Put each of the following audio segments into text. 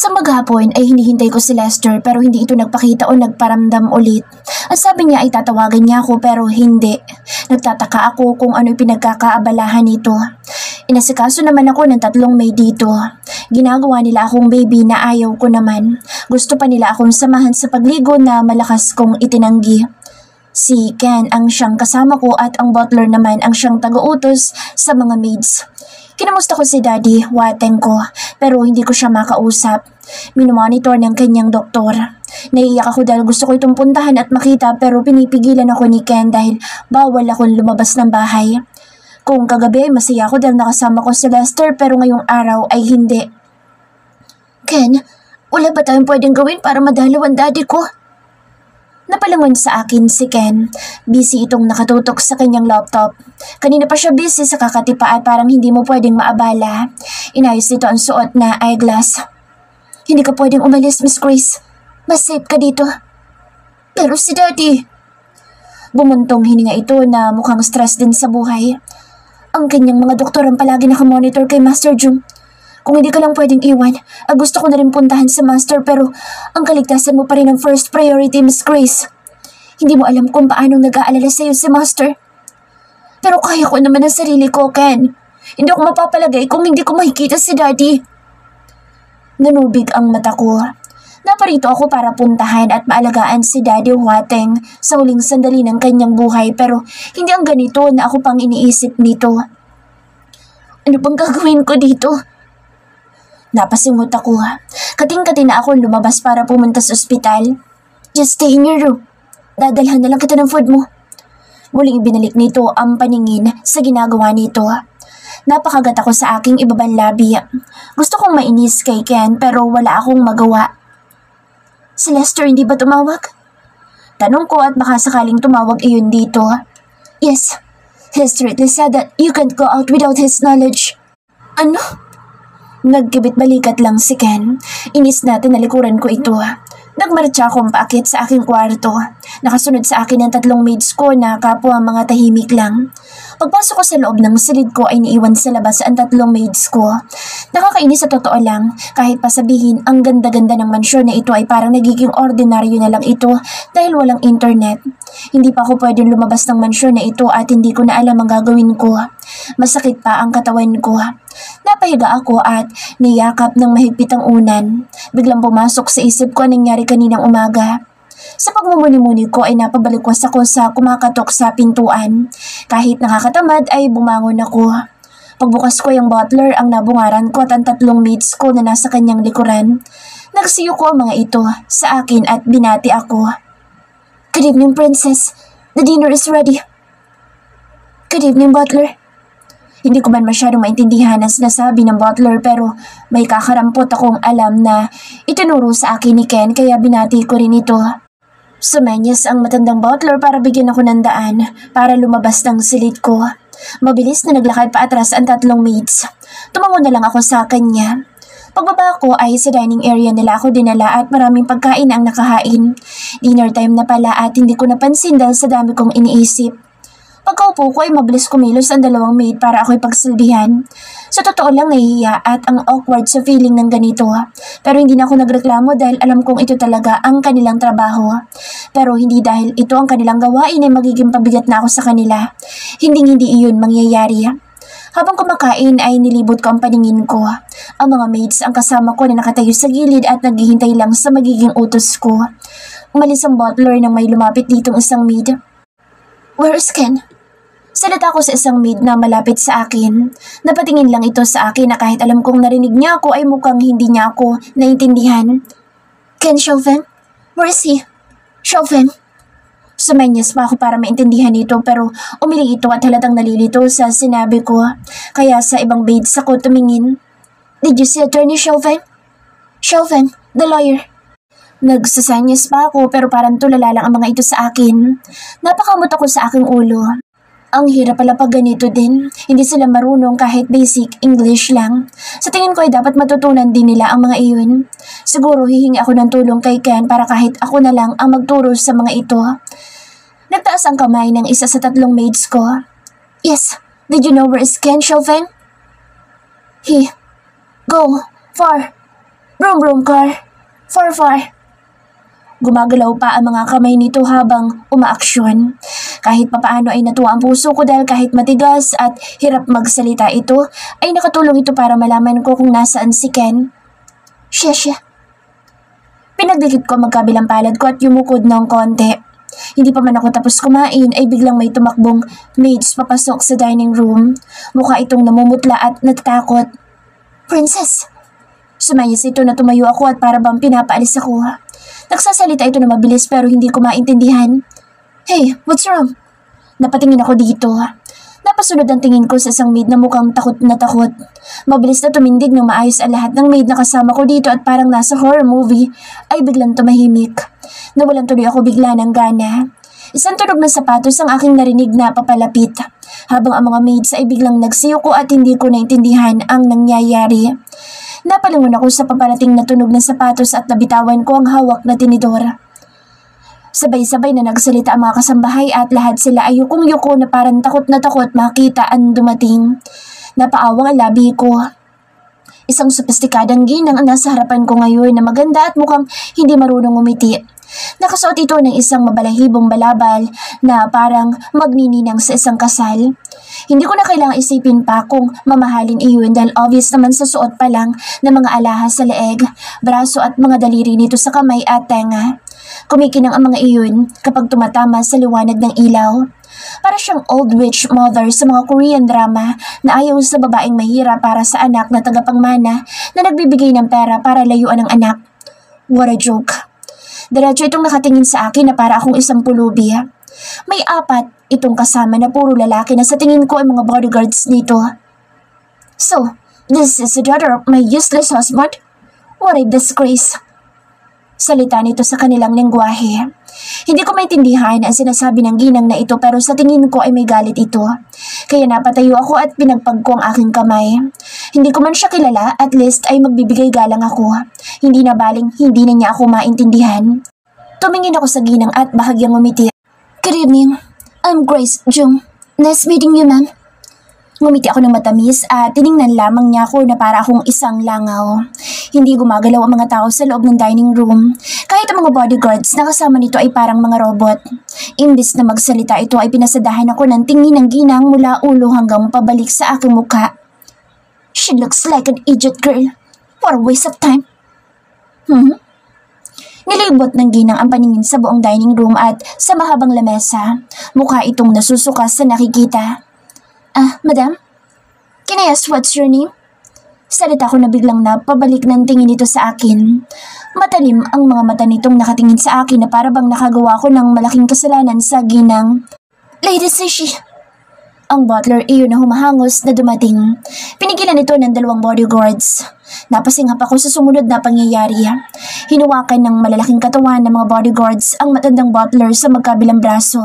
Sa maghapon ay hinihintay ko si Lester pero hindi ito nagpakita o nagparamdam ulit. Ang sabi niya ay tatawagan niya ako pero hindi. Nagtataka ako kung ano pinagkakaabalahan nito. Inasikaso naman ako ng 3 maid dito. Ginagawa nila akong baby na ayaw ko naman. Gusto pa nila akong samahan sa pagligo na malakas kong itinanggi. Si Ken ang siyang kasama ko at ang butler naman ang siyang taga-utos sa mga maids. Kinamusta ko si Daddy, wateng ko, pero hindi ko siya makausap. Minomonitor ng kanyang doktor. Naiiyak ako dahil gusto ko itong puntahan at makita pero pinipigilan ako ni Ken dahil bawal akong lumabas ng bahay. Kung kagabi masaya ako dahil nakasama ko si Lester pero ngayong araw ay hindi. Ken, wala ba tayong pwedeng gawin para madalaw ang daddy ko? Napalangon sa akin si Ken. Busy itong nakatutok sa kanyang laptop. Kanina pa siya busy sa kakatipa at parang hindi mo pwedeng maabala. Inayos nito ang suot na eyeglass. Hindi ka pwedeng umalis, Miss Grace. Mas safe ka dito. Pero si Daddy. Bumuntong hininga ito na mukhang stress din sa buhay. Ang kanyang mga doktor ang palagi nakamonitor kay Master Jung. Kung hindi ka lang pwedeng iwan, gusto ko na rin puntahan sa Master pero ang kaligtasan mo pa rin ang first priority, Miss Grace. Hindi mo alam kung paano nag-aalala sa'yo si Master. Pero kaya ko naman ang sarili ko, Ken. Hindi ako mapapalagay kung hindi ko makikita si Daddy. Nanubig ang mata ko. Naparito ako para puntahan at maalagaan si Daddy Huateng sa huling sandali ng kanyang buhay pero hindi ang ganito na ako pang iniisip nito. Ano bang gagawin ko dito? Napasingot ako. Kating-kati na ako lumabas para pumunta sa ospital. Just stay in your room. Dadalhan na lang kita ng food mo. Muling ibinalik nito ang paningin sa ginagawa nito. Napakagat ako sa aking ibabang labi. Gusto kong mainis kay Ken pero wala akong magawa. Si Lester hindi ba tumawag? Tanong ko at baka sakaling tumawag iyon dito. Yes. He strictly said that you can't go out without his knowledge. Ano? Nagkibit-balikat lang si Ken. Inis na tinalikuran ko ito. Nagmarcha akong paakit sa aking kwarto. Nakasunod sa akin ang 3 maids ko na kapwa mga tahimik lang. Pagpasok ko sa loob ng silid ko ay niiwan sa labas ang 3 maids ko. Nakakainis sa totoo lang. Kahit pa sabihin ang ganda-ganda ng mansyon na ito ay parang nagiging ordinaryo na lang ito dahil walang internet. Hindi pa ako pwedeng lumabas ng mansyon na ito at hindi ko na alam ang gagawin ko. Masakit pa ang katawan ko. Napahiga ako at niyakap ng mahigpit ang unan. Biglang pumasok sa isip ko ang nangyari kaninang umaga. Sa pagmumuni-muni ko ay napabalikwas ako sa kumakatok sa pintuan. Kahit nakakatamad ay bumangon ako. Pagbukas ko yung butler ang nabungaran ko at ang 3 maids ko na nasa kanyang likuran. Nagsiyo ko ang mga ito sa akin at binati ako. Good evening, Princess. The dinner is ready. Good evening, Butler. Hindi ko man masyadong maintindihan ang sinasabi ng butler pero may kakarampot akong alam na itinuro sa akin ni Ken kaya binati ko rin ito. Sumenyas ang matandang butler para bigyan ako ng daan para lumabas ng silid ko. Mabilis na naglakad pa atras ang 3 maids. Tumango na lang ako sa kanya. Pagbaba ko ay sa dining area nila ako dinala at maraming pagkain ang nakahain. Dinner time na pala at hindi ko napansin dahil sa dami kong iniisip. Pagkaupo ko ay mabilis kumilos ang 2 maid para ako'y pagsilbihan. Sa totoo lang nahihiya at ang awkward sa feeling ng ganito. Pero hindi na ako nagreklamo dahil alam kong ito talaga ang kanilang trabaho. Pero hindi dahil ito ang kanilang gawain ay magiging pabigat na ako sa kanila. Hindi iyon mangyayari. Habang kumakain ay nilibot ko ang paningin ko. Ang mga maids ang kasama ko na nakatayo sa gilid at naghihintay lang sa magiging utos ko. Umalis ang butler nang may lumapit ditong isang maid. Where is Ken? Salita ko sa isang maid na malapit sa akin. Napatingin lang ito sa akin na kahit alam kong narinig niya ako ay mukhang hindi niya ako naintindihan. Ken Chauvin? Where is he? Chauvin? Sumenyas pa ako para maintindihan ito pero umiling ito at halatang nalilito sa sinabi ko. Kaya sa ibang maids ako tumingin. Did you see Attorney Chauvin? Chauvin, the lawyer. Nagsasanyas pa ako pero parang tulala lang ang mga ito sa akin. Napakamot ako sa aking ulo. Ang hirap pala pag ganito din. Hindi sila marunong kahit basic English lang. Sa tingin ko ay dapat matutunan din nila ang mga iyon. Siguro hihingi ako ng tulong kay Ken para kahit ako na lang ang magturo sa mga ito. Nagtaas ang kamay ng isa sa 3 maids ko. Yes, did you know where is Ken Chauvin? He, go, far. Vroom vroom car. Far far. Gumagalaw pa ang mga kamay nito habang umaaksyon. Kahit papaano ay natuwa ang puso ko dahil kahit matigas at hirap magsalita ito, ay nakatulong ito para malaman ko kung nasaan si Ken. Siya. Pinagdikit ko magkabilang palad ko at yumukod ng konti. Hindi pa man ako tapos kumain ay biglang may tumakbong maids papasok sa dining room. Mukha itong namumutla at natatakot. Princess! Sumayas ito na tumayo ako at para bang pinapaalis ako. Nagsasalita ito na mabilis pero hindi ko maintindihan. Hey, what's wrong? Napatingin ako dito. Napasunod ang tingin ko sa isang maid na mukhang takot na takot. Mabilis na tumindig ng maayos ang lahat ng maid na kasama ko dito at parang nasa horror movie ay biglang tumahimik. Nawalan tuloy ako bigla ng gana. Isang tunog ng sapatos ang aking narinig na papalapit. Habang ang mga maids ay biglang nagsiyuko at hindi ko naintindihan ang nangyayari. Napalingon ako sa paparating na tunog ng sapatos at nabitawan ko ang hawak na tinidor. Sabay-sabay na nagsalita ang mga kasambahay at lahat sila ay yukong-yuko na parang takot na takot makita ang dumating. Napaawang ang labi ko. Isang sopistikadang ginang ang nasa harapan ko ngayon na maganda at mukhang hindi marunong umiti. Nakasuot ito ng isang mabalahibong balabal na parang magnininang sa isang kasal. Hindi ko na kailangang isipin pa kung mamahalin iyon dahil obvious naman sa suot pa lang ng mga alahas sa leeg, braso at mga daliri nito sa kamay at tenga. Kumikinang ang mga iyon kapag tumatama sa liwanag ng ilaw. Para siyang old witch mother sa mga Korean drama na ayaw sa babaeng mahirap para sa anak na tagapangmana na nagbibigay ng pera para layuan ng anak. What a joke. Diretso itong nakatingin sa akin na para akong isang pulubi. May 4 itong kasama na puro lalaki na sa tingin ko ay mga bodyguards nito. So, this is the daughter of my useless husband? What a disgrace. Salita nito sa kanilang lengguwahe. Hindi ko maintindihan ang sinasabi ng ginang na ito pero sa tingin ko ay may galit ito. Kaya napatayo ako at pinagpag ko ang aking kamay. Hindi ko man siya kilala, at least ay magbibigay galang ako. Hindi na baling hindi na niya ako maintindihan. Tumingin ako sa ginang at bahagyang umiti. Good evening. I'm Grace Jung. Nice meeting you, ma'am. Ngumiti ako ng matamis at tiningnan lamang niya ako na para akong isang langaw. Hindi gumagalaw ang mga tao sa loob ng dining room. Kahit ang mga bodyguards na kasama nito ay parang mga robot. Imbis na magsalita ito ay pinasadahan ako ng tingin ng ginang mula ulo hanggang pabalik sa aking mukha. She looks like an idiot girl. What a waste of time. Nilibot ng ginang ang paningin sa buong dining room at sa mahabang lamesa. Mukha itong nasusukas sa nakikita. Madam? Can I ask what's your name? Salita ko na biglang napabalik ng tingin nito sa akin. Matalim ang mga mata nitong nakatingin sa akin na para bang nakagawa ko ng malaking kasalanan sa ginang. Lady Sishi. Ang butler iyon na humahangos na dumating. Pinigilan ito ng 2 bodyguards. Napasinghap ako sa sumunod na pangyayari. Hinuwakan ng malalaking katawan ng mga bodyguards ang matandang butler sa magkabilang braso.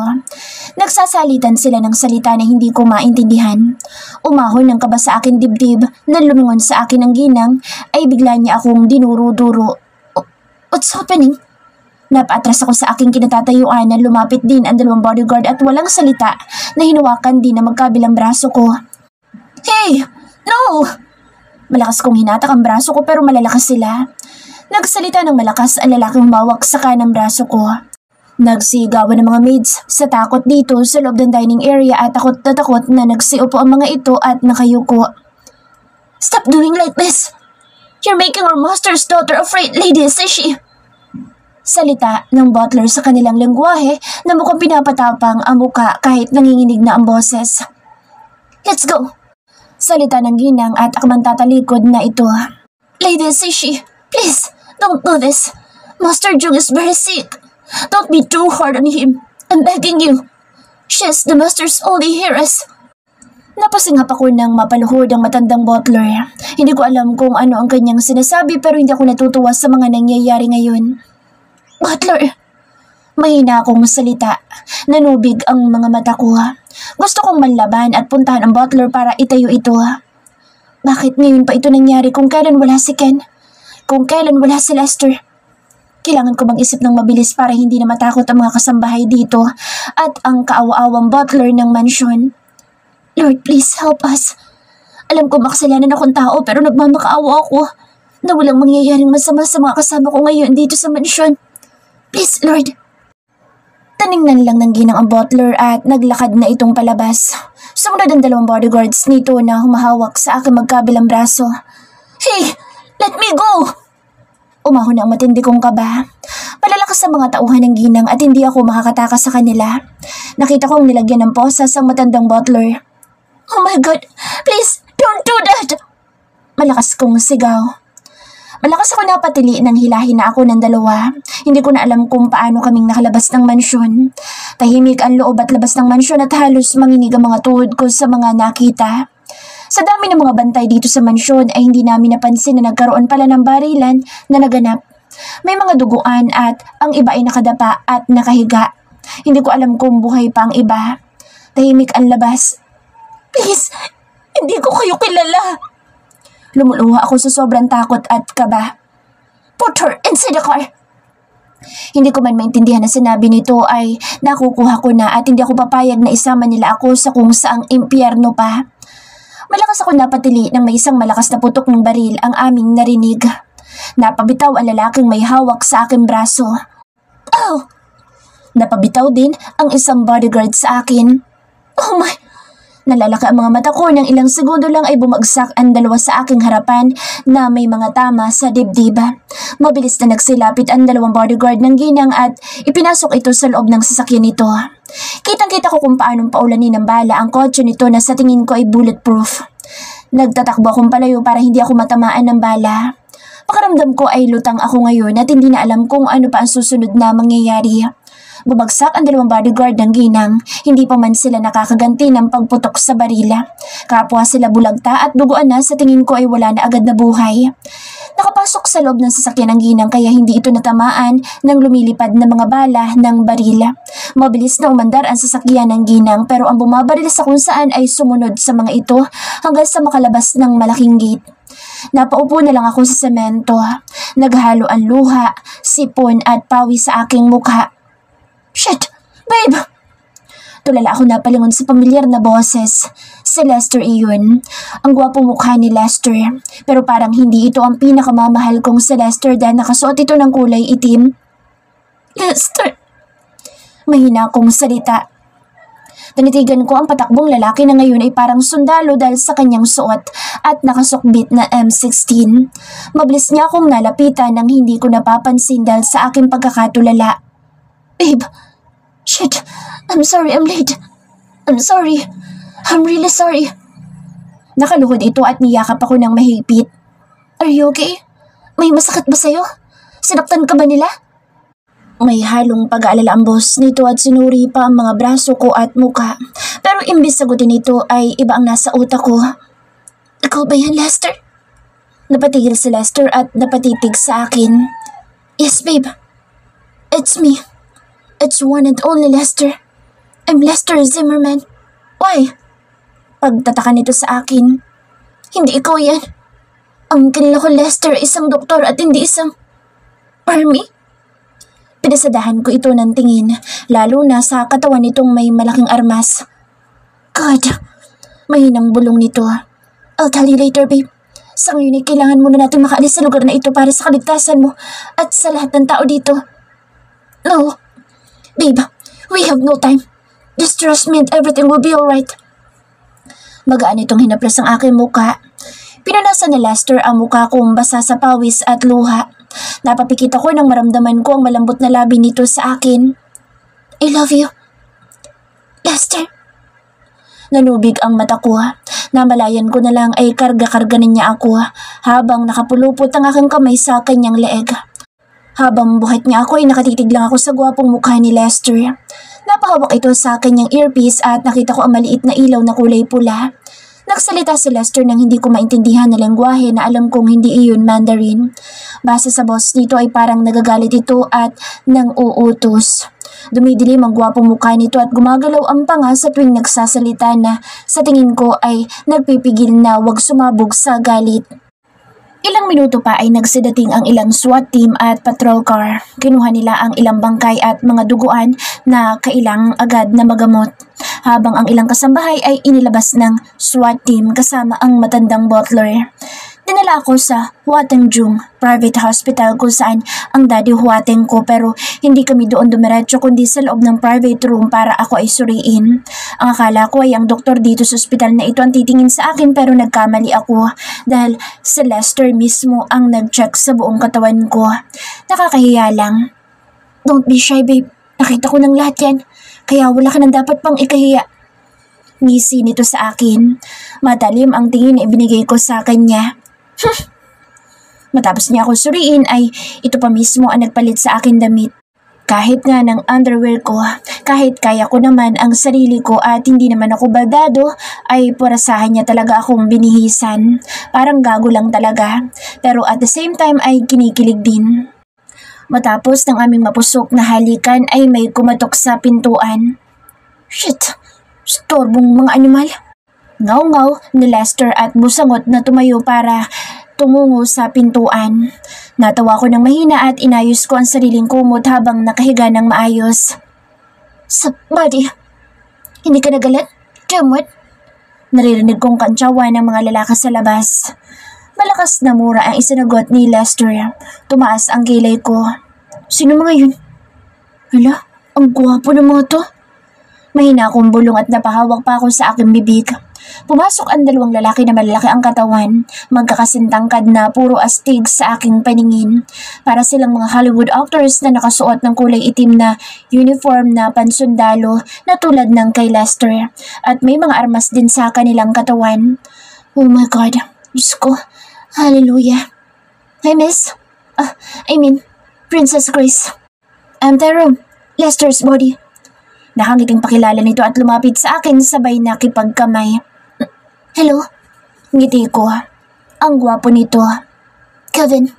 Nagsasalitan sila ng salita na hindi ko maintindihan. Umahon ng kaba sa akin dibdib na lumingon sa akin ang ginang ay bigla niya akong dinuro-duro. What's happening? Napaatras ako sa aking kinatatayuan na lumapit din ang 2 bodyguard at walang salita na hinuwakan din ang magkabilang braso ko. Hey! No! Malakas kong hinatak ang braso ko pero malalakas sila. Nagsalita ng malakas ang lalaking humawak sa kanang braso ko. Nagsigawan ng mga maids sa takot dito sa loob ng dining area at takot na nagsiupo ang mga ito at nakayuko. Stop doing like this! You're making our master's daughter afraid, Lady Sishi! Salita ng butler sa kanilang lengguwahe na mukhang pinapatapang ang muka kahit nanginginig na ang boses. Let's go! Salita ng ginang at akmang tatalikod na ito. Lady Sishi, please, don't do this. Master Jung is very sick. Don't be too hard on him. I'm begging you. She's the master's only heiress. Napasinghap ako ng mapaluhod ang matandang butler. Hindi ko alam kung ano ang kanyang sinasabi pero hindi ako natutuwa sa mga nangyayari ngayon. Butler! Mahina akong salita. Nanubig ang mga mata ko. Gusto kong manlaban at puntahan ang butler para itayo ito. Bakit ngayon pa ito nangyari kung kailan wala si Ken? Kung kailan wala si Lester? Kailangan ko mag-isip ng mabilis para hindi na matakot ang mga kasambahay dito at ang kaawa-awang butler ng mansyon. Lord, please help us. Alam ko makasalanan akong tao pero nagmamakaawa ako. na walang mangyayaring masama sa mga kasama ko ngayon dito sa mansyon. Please, Lord. Taningnan lang ng ginang ang butler at naglakad na itong palabas. Sumunod ang 2 bodyguards nito na humahawak sa aking magkabilang braso. Hey! Let me go! Umahon na ang matindi kong kaba. Palalakas sa mga tauhan ng ginang at hindi ako makakatakas sa kanila. Nakita kong nilagyan ng posas ang matandang butler. Oh my God! Please, don't do that! Malakas kong sigaw. Malakas ako napatili nang hilahin na ako ng 2. Hindi ko na alam kung paano kaming nakalabas ng mansyon. Tahimik ang loob at labas ng mansyon at halos manginig ang mga tuhod ko sa mga nakita. Sa dami ng mga bantay dito sa mansyon ay hindi namin napansin na nagkaroon pala ng barilan na naganap. May mga duguan at ang iba ay nakadapa at nakahiga. Hindi ko alam kung buhay pa ang iba. Tahimik ang labas. Please, hindi ko kayo kilala. Lumuluha ako sa sobrang takot at kaba. Put her inside the car. Hindi ko man maintindihan na sinabi nito ay nakukuha ko na at hindi ako papayag na isama nila ako sa kung saang impyerno pa. Malakas ako napatili nang may isang malakas na putok ng baril ang aming narinig. Napabitaw ang lalaking may hawak sa aking braso. Oh! Napabitaw din ang isang bodyguard sa akin. Oh my! Nalalaki ang mga mata ko nang ilang segundo lang ay bumagsak ang 2 sa aking harapan na may mga tama sa dibdib. Mabilis na nagsilapit ang 2 bodyguard ng ginang at ipinasok ito sa loob ng sasakyan nito. Kitang-kita ko kung paanong paulanin ng bala ang kotse nito na sa tingin ko ay bulletproof. Nagtatakbo akong palayo para hindi ako matamaan ng bala. Pakiramdam ko ay lutang ako ngayon at hindi na alam kung ano pa ang susunod na mangyayari. Bumagsak ang 2 bodyguard ng ginang, hindi pa man sila nakakaganti ng pagputok sa barila. Kapwa sila bulagta at duguan na sa tingin ko ay wala na agad na buhay. Nakapasok sa loob ng sasakyan ng ginang kaya hindi ito natamaan ng lumilipad na mga bala ng barila. Mabilis na umandar ang sasakyan ng ginang pero ang bumabaril sa kung saan ay sumunod sa mga ito hanggang sa makalabas ng malaking gate. Napaupo na lang ako sa semento. Naghalo ang luha, sipon at pawis sa aking mukha. Shit! Babe! Tulala ako napalingon sa pamilyar na boses. Si Lester iyon. Ang gwapong mukha ni Lester. Pero parang hindi ito ang pinakamamahal kong si Lester dahil nakasuot ito ng kulay itim. Lester! Mahina akong salita. Tanitigan ko ang patakbong lalaki na ngayon ay parang sundalo dahil sa kanyang suot at nakasukbit na M16. Mabilis niya akong nalapitan nang hindi ko napapansin dahil sa aking pagkakatulala. Babe! Shit! I'm sorry, I'm late. I'm sorry. I'm really sorry. Nakaluhod ito at niyakap ako ng mahigpit. Are you okay? May masakit ba sa'yo? Sinaktan ka ba nila? May halong pag-aalala ang boss nito at sinuri pa ang mga braso ko at muka. Pero imbis sagutin nito ay iba ang nasa utak ko. Ikaw ba yan, Lester? Napatigil si Lester at napatitig sa akin. Yes, babe. It's me. It's one and only Lester. I'm Lester Zimmerman. Why? Pagtataka nito sa akin. Hindi ikaw yan. Ang kilala ko Lester isang doktor at hindi isang army. Pinasadahan ko ito ng tingin, lalo na sa katawan nitong may malaking armas. God, mahinang bulong nito. I'll tell you later, babe. Sa ngayon ay kailangan muna natin makaalis sa lugar na ito para sa kaligtasan mo at sa lahat ng tao dito. No. Babe, we have no time. Just trust me and everything will be alright. Magaan itong hinaplas ang aking muka. Pinunasan ni Lester ang muka kong basa sa pawis at luha. Napapikit ako nang maramdaman ko ang malambot na labi nito sa akin. I love you, Lester. Nanubig ang mata ko. Namalayan ko na lang ay karga-karga niya ako habang nakapulupot ang aking kamay sa kanyang leeg. Habang buhat niya ako ay nakatitig lang ako sa gwapong mukha ni Lester. Napahawak ito sa kanyang earpiece at nakita ko ang maliit na ilaw na kulay pula. Nagsalita si Lester nang hindi ko maintindihan na lengguwahe na alam kong hindi iyon Mandarin. Base sa boss nito ay parang nagagalit ito at nang uutos. Dumidilim ang gwapong mukha nito at gumagalaw ang panga sa tuwing nagsasalita na sa tingin ko ay nagpipigil na wag sumabog sa galit. Ilang minuto pa ay nagsidating ang ilang SWAT team at patrol car. Kinuha nila ang ilang bangkay at mga duguan na kailang agad na magamot. Habang ang ilang kasambahay ay inilabas ng SWAT team kasama ang matandang butler. Dinala ako sa Huatangjung Private Hospital kung saan ang daddy Huateng ko pero hindi kami doon dumiretso kundi sa loob ng private room para ako ay suriin. Ang akala ko ay ang doktor dito sa ospital na ito ang titingin sa akin pero nagkamali ako dahil si Lester mismo ang nag-check sa buong katawan ko. Nakakahiya lang. Don't be shy, babe. Nakita ko ng lahat yan. Kaya wala ka nang dapat pang ikahiya. Ngisi nito sa akin. Matalim ang tingin na ibinigay ko sa kanya. Matapos niya ako suriin ay ito pa mismo ang nagpalit sa akin damit. Kahit nga ng underwear ko, kahit kaya ko naman ang sarili ko at hindi naman ako baldado, ay purasahan niya talaga akong binihisan. Parang gago lang talaga. Pero at the same time ay kinikilig din. Matapos ng aming mapusok na halikan ay may kumatok sa pintuan. Shit! Storbong mga animal! Ngaw-ngaw ni Lester at busangot na tumayo para tumungo sa pintuan. Natawa ko ng mahina at inayos ko ang sariling kumot habang nakahiga ng maayos. Sa buddy, hindi ka nagalit? Jamwet? Naririnig kong kantsawa ng mga lalaki sa labas. Malakas na mura ang isinagot ni Lester. Tumaas ang kilay ko. Sino mga yun? Hala, ang gwapo ng mga to. Mahina akong bulong at napahawak pa ako sa aking bibig. Pumasok ang dalawang lalaki na malalaki ang katawan, magkakasintangkad na puro astig sa aking paningin. Para silang mga Hollywood actors na nakasuot ng kulay itim na uniform na pansundalo na tulad ng kay Lester. At may mga armas din sa kanilang katawan. Oh my God, Diyos ko, hallelujah. Hi miss, Princess Grace. I'm Tyrone, Lester's body. Nakangiting pakilala nito at lumapit sa akin sabay nakipagkamay. Hello? Ngiti ko. Ang gwapo nito. Kevin.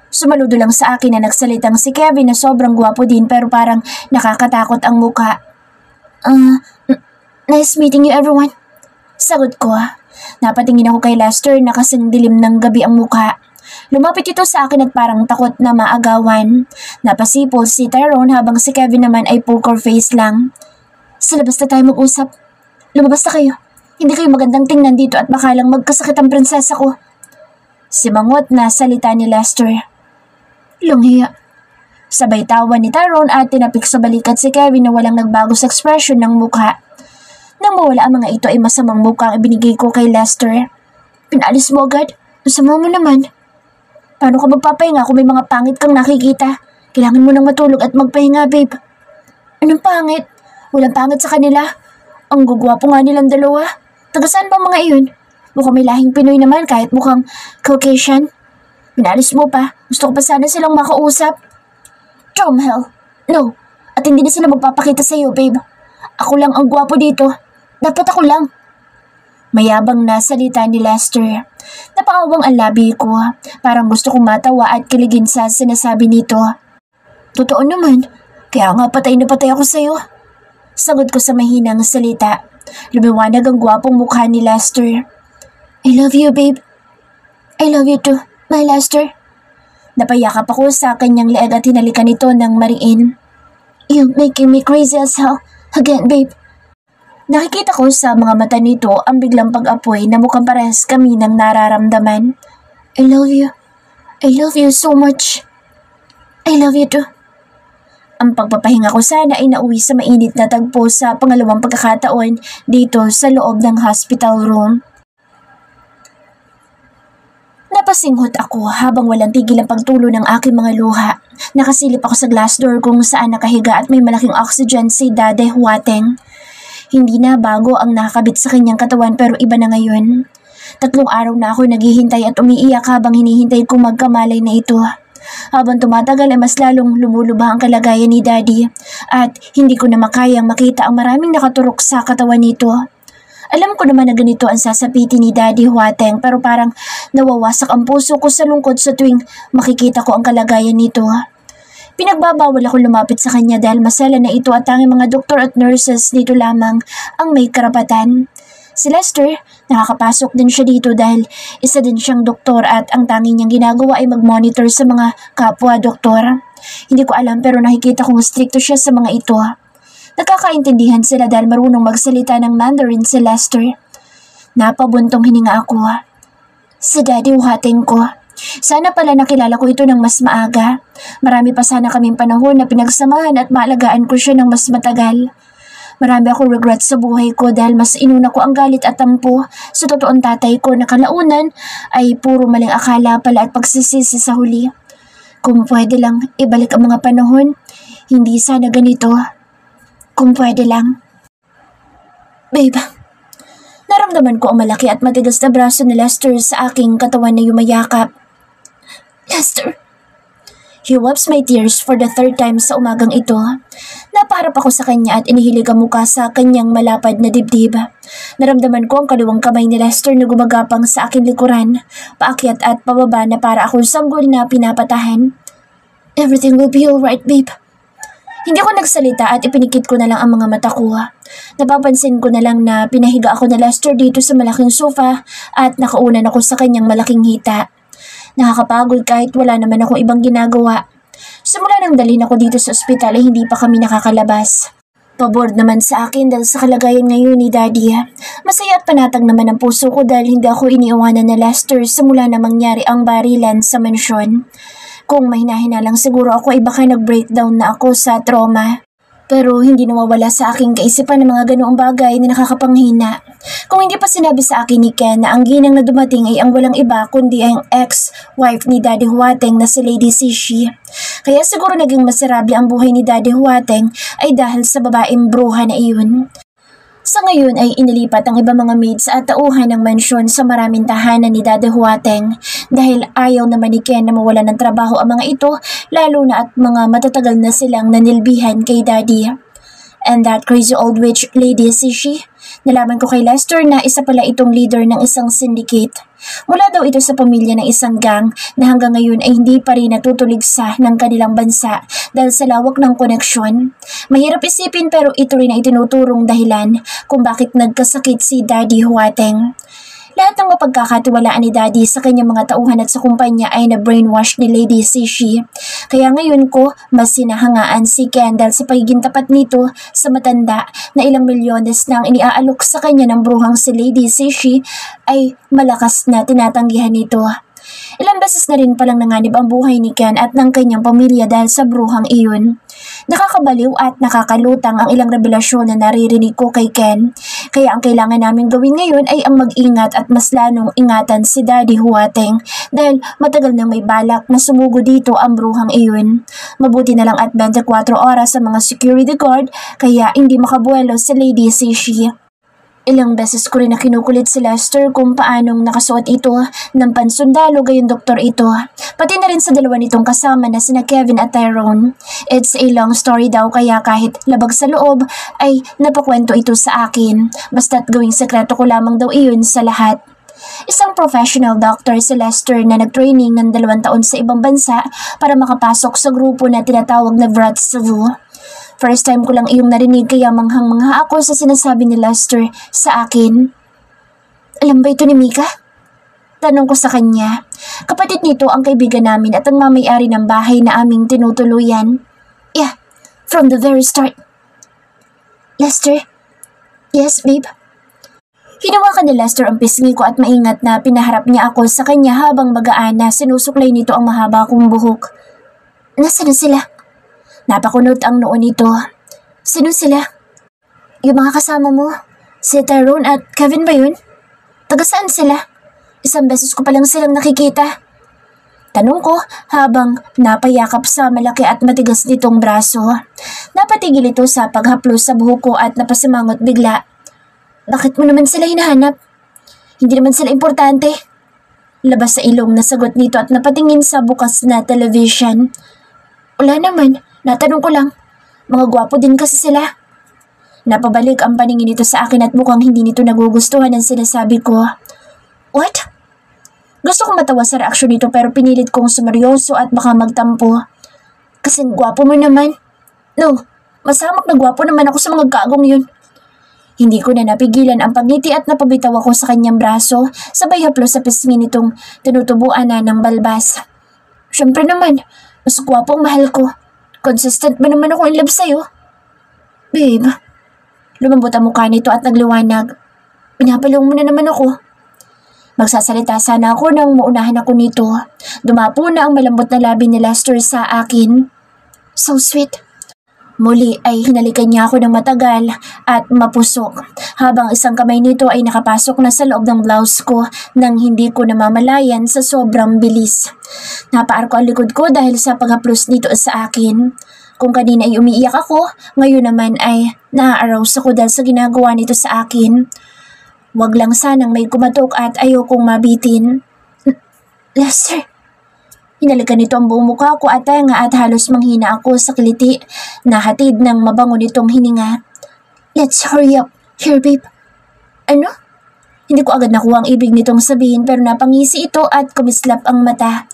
Sumaludo lang sa akin na nagsalitang si Kevin na sobrang gwapo din pero parang nakakatakot ang muka. Nice meeting you everyone. Sagot ko. Napatingin ako kay Lester na kasing dilim ng gabi ang muka. Lumapit ito sa akin at parang takot na maagawan. Napasipol si Tyrone habang si Kevin naman ay poker face lang. Sa labas na tayo mag-usap. Lumabas na kayo. Hindi kayo magandang tingnan dito at baka lang magkasakit ang prinsesa ko. Simangot na salita ni Lester. Lunghiya. Sabay tawa ni Tyrone at tinapik sa balikat si Kevin na walang nagbago sa ekspresyon ng mukha. Nang mawala ang mga ito ay masamang mukha ang ibinigay ko kay Lester. Pinalis mo agad? Masama mo naman. Paano ka magpapahinga kung may mga pangit kang nakikita? Kailangan mo nang matulog at magpahinga, babe. Anong pangit? Walang pangit sa kanila. Ang gugwapo nga nilang dalawa. Taga saan ba mga iyon? Mukhang may lahing Pinoy naman kahit mukhang Caucasian. Pinalis mo pa. Gusto ko pa sana silang makausap. Hell. No. At hindi na sila magpapakita sa iyo, babe. Ako lang ang gwapo dito. Dapat ako lang. Mayabang na salita ni Lester. Napaawang ang labi ko. Parang gusto kong matawa at kiligin sa sinasabi nito. Totoo naman. Kaya nga patay na patay ako sa iyo. Sagot ko sa mahinang salita. Lumiwanag ang gwapong mukha ni Lester. I love you, babe. I love you too, my Lester. Napayakap ako sa kanyang leeg at hinalikan ito ng mariin. You're making me crazy as hell. Again, babe. Nakikita ko sa mga mata nito ang biglang pag-apoy na mukhang parehas kami ng nararamdaman. I love you. I love you so much. I love you too. Ang pagpapahinga ko sana ay nauwi sa mainit na tagpo sa pangalawang pagkakataon dito sa loob ng hospital room. Napasinghot ako habang walang tigil ang pagtulo ng aking mga luha. Nakasilip ako sa glass door kung saan nakahiga at may malaking oxygen si Dade Huateng. Hindi na bago ang nakakabit sa kanyang katawan pero iba na ngayon. 3 araw na ako naghihintay at umiiyak habang hinihintay kong magkamalay na ito. Habang tumatagal ay mas lalong lumulubha ang kalagayan ni Daddy at hindi ko na makayang makita ang maraming nakaturok sa katawan nito. Alam ko naman na ganito ang sasapitin ni Daddy Huateng pero parang nawawasak ang puso ko sa lungkot sa tuwing makikita ko ang kalagayan nito. Pinagbabawal ako lumapit sa kanya dahil masala na ito at tanging mga doktor at nurses dito lamang ang may karapatan. Si Lester, nakakapasok din siya dito dahil isa din siyang doktor at ang tanging niyang ginagawa ay mag-monitor sa mga kapwa-doktor. Hindi ko alam pero nakikita kong stricto siya sa mga ito. Nagkakaintindihan sila dahil marunong magsalita ng Mandarin si Lester. Napabuntong hininga ako. Si Daddy Wating ko. Sana pala nakilala ko ito ng mas maaga. Marami pa sana kaming panahon na pinagsamahan at maalagaan ko siya ng mas matagal. Marami akong regret sa buhay ko dahil mas inuna ko ang galit at tampo sa totoong tatay ko na kalaunan ay puro maling akala pala at pagsisisi sa huli. Kung pwede lang ibalik ang mga panahon, hindi sana ganito. Kung pwede lang. Babe, naramdaman ko ang malaki at matigas na braso ni Lester sa aking katawan na yumayakap. Lester! He wipes my tears for the third time sa umagang ito. Napaharap ako sa kanya at inihilig ang mukha sa kanyang malapad na dibdib. Naramdaman ko ang kaliwang kamay ni Lester na gumagapang sa aking likuran, paakyat at pababa na para akong sanggol na pinapatahan. Everything will be alright, babe. Hindi ko nagsalita at ipinikit ko na lang ang mga mata ko. Napapansin ko na lang na pinahiga ako ni Lester dito sa malaking sofa at nakaunan ako sa kanyang malaking hita. Nakakapagod kahit wala naman akong ibang ginagawa. Simula nang dalhin ako dito sa ospital ay hindi pa kami nakakalabas. Pabor naman sa akin dahil sa kalagayan ngayon ni Daddy. Masaya at panatag naman ang puso ko dahil hindi ako iniiwanan na Lester simula na mangyari ang barilan sa mansyon. Kung mahina-hina lang siguro ako ay baka nag-breakdown na ako sa trauma. Pero hindi nawawala sa aking kaisipan ng mga ganoong bagay na nakakapanghina. Kung hindi pa sinabi sa akin ni Ken na ang ginang na dumating ay ang walang iba kundi ang ex-wife ni Daddy Huateng na si Lady Sishi. Kaya siguro naging miserable ang buhay ni Daddy Huateng ay dahil sa babaeng bruha na iyon. Sa ngayon ay inilipat ang ibang mga maids at tauhan ng mansyon sa maraming tahanan ni Daddy Huateng dahil ayaw naman ni Ken na mawalan ng trabaho ang mga ito lalo na at mga matatagal na silang nanilbihan kay Daddy. And that crazy old witch Lady Sishi, nalaman ko kay Lester na isa pala itong leader ng isang syndicate. Mula daw ito sa pamilya ng isang gang na hanggang ngayon ay hindi pa rin natutuligsa ng kanilang bansa dahil sa lawak ng koneksyon. Mahirap isipin pero ito rin ay tinuturong dahilan kung bakit nagkasakit si Daddy Huateng. Lahat ng mapagkakatiwalaan ni Daddy sa kanyang mga tauhan at sa kumpanya ay na-brainwash ni Lady Sishi. Kaya ngayon ko mas sinahangaan si Ken dahil sa pagiging tapat nito sa matanda na ilang milyones na ang iniaalok sa kanya ng bruhang si Lady Sishi ay malakas na tinatanggihan nito. Ilang beses na rin palang nanganib ang buhay ni Ken at ng kanyang pamilya dahil sa bruhang iyon. Nakakabaliw at nakakalutang ang ilang revelasyon na naririnig ko kay Ken. Kaya ang kailangan namin gawin ngayon ay ang mag-ingat at mas lanong ingatan si Daddy Huateng dahil matagal nang may balak na sumugo dito ang bruhang iyon. Mabuti na lang at 24 oras sa mga security guard kaya hindi makabuelo si Lady Sishi. Ilang beses ko rin na kinukulit si Lester kung paanong nakasuot ito ng pansundalo gayon doktor ito. Pati na rin sa dalawa nitong kasama na sina Kevin at Tyrone. It's a long story daw kaya kahit labag sa loob ay napakwento ito sa akin. Basta't gawing sekreto ko lamang daw iyon sa lahat. Isang professional doctor si Lester na nag-training ng 2 taon sa ibang bansa para makapasok sa grupo na tinatawag na Vratsavu. First time ko lang iyong narinig kaya manghang-mangha ako sa sinasabi ni Lester sa akin. Alam ba ito ni Mika? Tanong ko sa kanya. Kapatid nito ang kaibigan namin at ang mamay-ari ng bahay na aming tinutuluyan. Yeah, from the very start. Lester? Yes, babe? Hinawakan ni Lester ang pisngi ko at maingat na pinaharap niya ako sa kanya habang magaan na sinusuklay nito ang mahaba kong buhok. Nasaan na sila? Napakunot ang noon nito. Sino sila? Yung mga kasama mo? Si Tyrone at Kevin ba yun? Taga saan sila? Isang beses ko palang silang nakikita. Tanong ko habang napayakap sa malaki at matigas nitong braso. Napatigil ito sa paghaplos sa buhok ko at napasimangot bigla. Bakit mo naman sila hinahanap? Hindi naman sila importante. Labas sa ilong na sagot nito at napatingin sa bukas na television. Wala naman. Natanong ko lang, mga gwapo din kasi sila. Napabalik ang paningin nito sa akin at mukhang hindi nito nagugustuhan ang sinasabi ko. What? Gusto kong matawa sa reaksyon nito pero pinilit kong sumeryoso at baka magtampo. Kasing gwapo mo naman. No, masamak na gwapo naman ako sa mga gagong yun. Hindi ko na napigilan ang pagngiti at napabitaw ako sa kanyang braso sabay haplos sa pisngi nitong tinutubuan na ng balbas. Siyempre naman, mas gwapo ang mahal ko. Consistent ba naman ako in love sa'yo? Babe, lumambot ang mukha nito at nagliwanag. Pinapalong mo na naman ako. Magsasalita sana ako nang maunahan ako nito. Dumapo na ang malambot na labi ni Lester sa akin. So sweet. Muli ay hinalikan niya ako ng matagal at mapusok habang isang kamay nito ay nakapasok na sa loob ng blouse ko nang hindi ko namamalayan sa sobrang bilis. Napaar ko ang likod ko dahil sa paghaplos nito sa akin. Kung kanina ay umiiyak ako, ngayon naman ay na-arouse ako dahil sa ginagawa nito sa akin. Wag lang sanang may kumatok at ayokong mabitin. Lester! Hinalikan nito ang buong mukha ko at tenga at halos manghina ako sa kiliti na hatid ng mabango nitong hininga. Let's hurry up. Here, babe. Ano? Hindi ko agad nakuha ang ibig nitong sabihin pero napangisi ito at kumislap ang mata.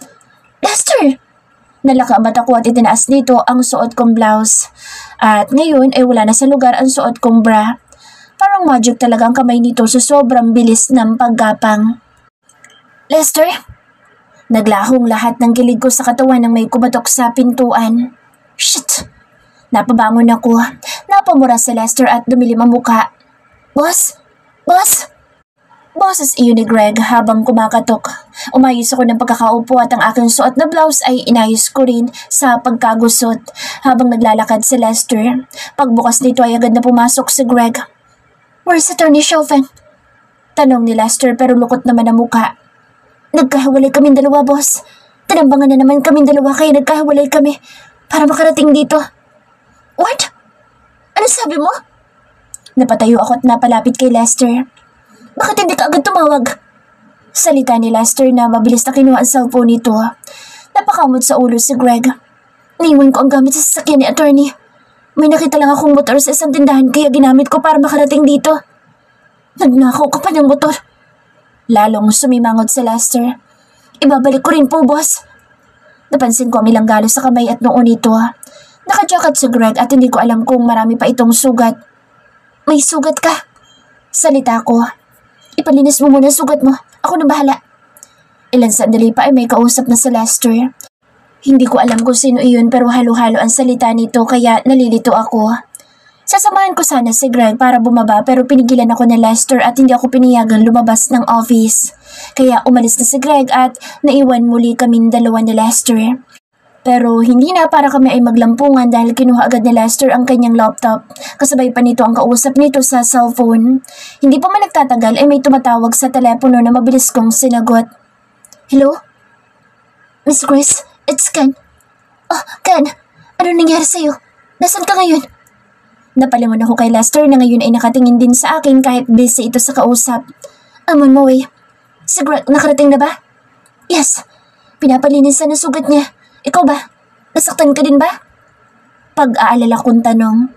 Lester! Nalaka ang mata ko at itinaas nito ang suot kong blouse. At ngayon ay wala na sa lugar ang suot kong bra. Parang magic talaga ang kamay nito sa sobrang bilis ng paggapang. Lester! Naglahong lahat ng kilig ko sa katawan nang may kumatok sa pintuan. Shit! Napabangon ako. Napamura si Lester at dumilim ang muka. Boss? Boss? Boses iyon ni Greg habang kumakatok. Umayos ako ng pagkakaupo at ang aking suot na blouse ay inayos ko rin sa pagkagusot habang naglalakad si Lester. Pagbukas nito ay agad na pumasok si Greg. Where's Attorney Chauvin? Tanong ni Lester pero lukot naman ang muka. Nagkahiwalay kaming dalawa, boss. Tinambangan na naman kaming dalawa kaya nagkahiwalay kami para makarating dito. What? Ano sabi mo? Napatayo ako at napalapit kay Lester. Bakit hindi ka agad tumawag? Salita ni Lester na mabilis na kinuha ang cellphone nito. Napakamot sa ulo si Greg. Naiwan ko ang gamit sa sasakyan ni attorney. May nakita lang akong motor sa isang tindahan kaya ginamit ko para makarating dito. Nagnakaw ka pa ng motor. Lalong sumimangot si Lester. Ibabalik ko rin po, boss. Napansin ko ang ilang galos sa kamay at noo nito. Nakajacket si Greg at hindi ko alam kung marami pa itong sugat. May sugat ka? Salita ko. Ipalinis mo muna sugat mo. Ako na bahala. Ilan sandali pa ay may kausap na si Lester. Hindi ko alam kung sino iyon pero halo-halo ang salita nito kaya nalilito ako. Sasamahan ko sana si Greg para bumaba pero pinigilan ako ni Lester at hindi ako pinayagan lumabas ng office. Kaya umalis na si Greg at naiwan muli kaming dalawa ni Lester. Pero hindi na para kami ay maglampungan dahil kinuha agad ni Lester ang kanyang laptop. Kasabay pa nito ang kausap nito sa cellphone. Hindi pa man nagtatagal ay may tumatawag sa telepono na mabilis kong sinagot. Hello? Miss Grace, it's Ken. Oh, Ken, ano nangyari sa'yo? Nasaan ka ngayon? Napalingon ako kay Lester na ngayon ay nakatingin din sa akin kahit busy ito sa kausap. Amon mo eh. Si Greg, nakarating na ba? Yes. Pinapalinisan na sugat niya. Ikaw ba? Nasaktan ka din ba? Pag-aalala kong tanong.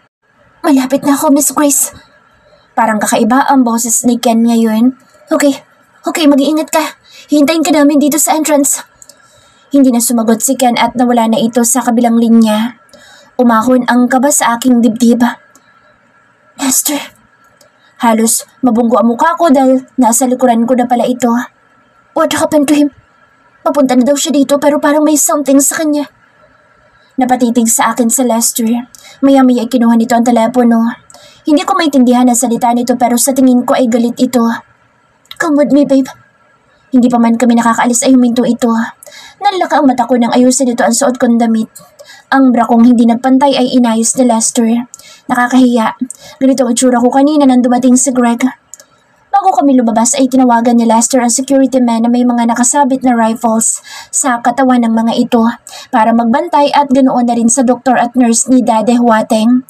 Malapit na ako, Miss Grace. Parang kakaiba ang boses ni Ken ngayon. Okay, mag-iingat ka. Hintayin ka namin dito sa entrance. Hindi na sumagot si Ken at nawala na ito sa kabilang linya. Umahon ang kaba sa aking dibdib. Lester. Halos mabunggo ang mukha ko dahil nasa likuran ko na pala ito. What happened to him? Papunta na daw siya dito pero parang may something sa kanya. Napatitig sa akin sa Lester. Maya-maya ay kinuha nito ang telepono. Hindi ko maintindihan ang salita nito pero sa tingin ko ay galit ito. Come with me, babe. Hindi pa man kami nakakaalis ay huminto ito. Nalaka ang mata ko nang ayusin ito ang suot kong damit. Ang bra kong hindi nagpantay ay inayos ni Lester. Nakakahiya. Ganito ang itsura ko kanina nang dumating si Greg. Bago kami lumabas ay tinawagan ni Lester ang security man na may mga nakasabit na rifles sa katawan ng mga ito para magbantay at ganoon na rin sa doktor at nurse ni Dade Huateng.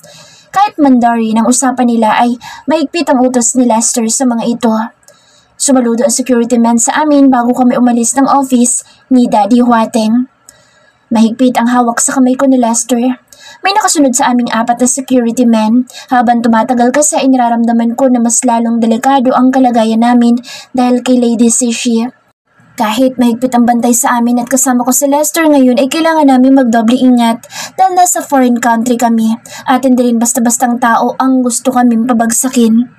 Kahit Mandarin ang usapan nila ay mahigpit ang utos ni Lester sa mga ito. Sumaludo ang security man sa amin bago kami umalis ng office ni Daddy Huateng. Mahigpit ang hawak sa kamay ko ni Lester. May nakasunod sa aming 4 na security men. Habang tumatagal kasi ay nararamdaman ko na mas lalong delikado ang kalagayan namin dahil kay Lady Sishi. Kahit mahigpit ang bantay sa amin at kasama ko si Lester ngayon ay kailangan namin magdoble ingat dahil nasa foreign country kami at hindi rin basta-bastang tao ang gusto kaming pabagsakin.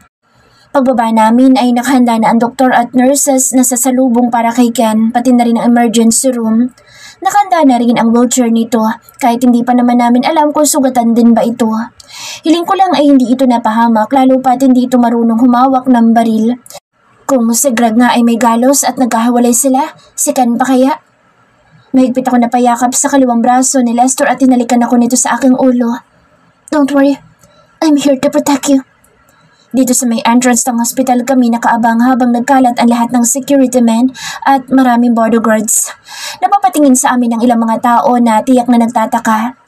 Pagbaba namin ay nakahanda na ang doktor at nurses na sasalubong para kay Ken, pati na rin ang emergency room. Nakahanda na rin ang wheelchair nito, kahit hindi pa naman namin alam kung sugatan din ba ito. Hiling ko lang ay hindi ito napahamak, lalo pat hindi ito marunong humawak ng baril. Kung si Greg nga ay may galos at nagkahiwalay sila, si Ken pa kaya? Mahigpit ako na payakap sa kaliwang braso ni Lester at tinalikan ako nito sa aking ulo. Don't worry, I'm here to protect you. Dito sa may entrance ng hospital kami nakaabang habang nagkalat ang lahat ng security men at maraming bodyguards. Napapatingin sa amin ang ilang mga tao na tiyak na nagtataka.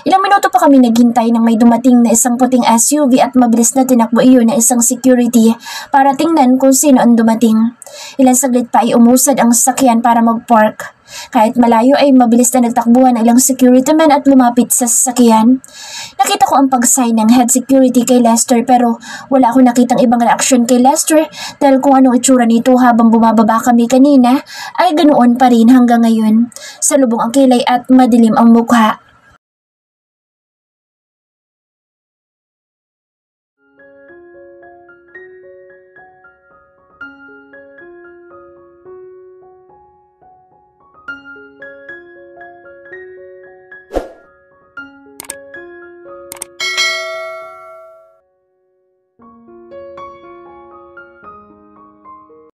Ilang minuto pa kami naghintay nang may dumating na isang puting SUV at mabilis na tinakbo iyon na isang security para tingnan kung sino ang dumating. Ilang saglit pa ay umusad ang sasakyan para mag-park. Kahit malayo ay mabilis na nagtakbuhan ang ilang security men at lumapit sa sasakyan. Nakita ko ang pag-sign ng head security kay Lester pero wala akong nakitang ibang reaksyon kay Lester dahil kung anong itsura nito habang bumababa kami kanina ay ganoon pa rin hanggang ngayon. Salubong ang kilay at madilim ang mukha.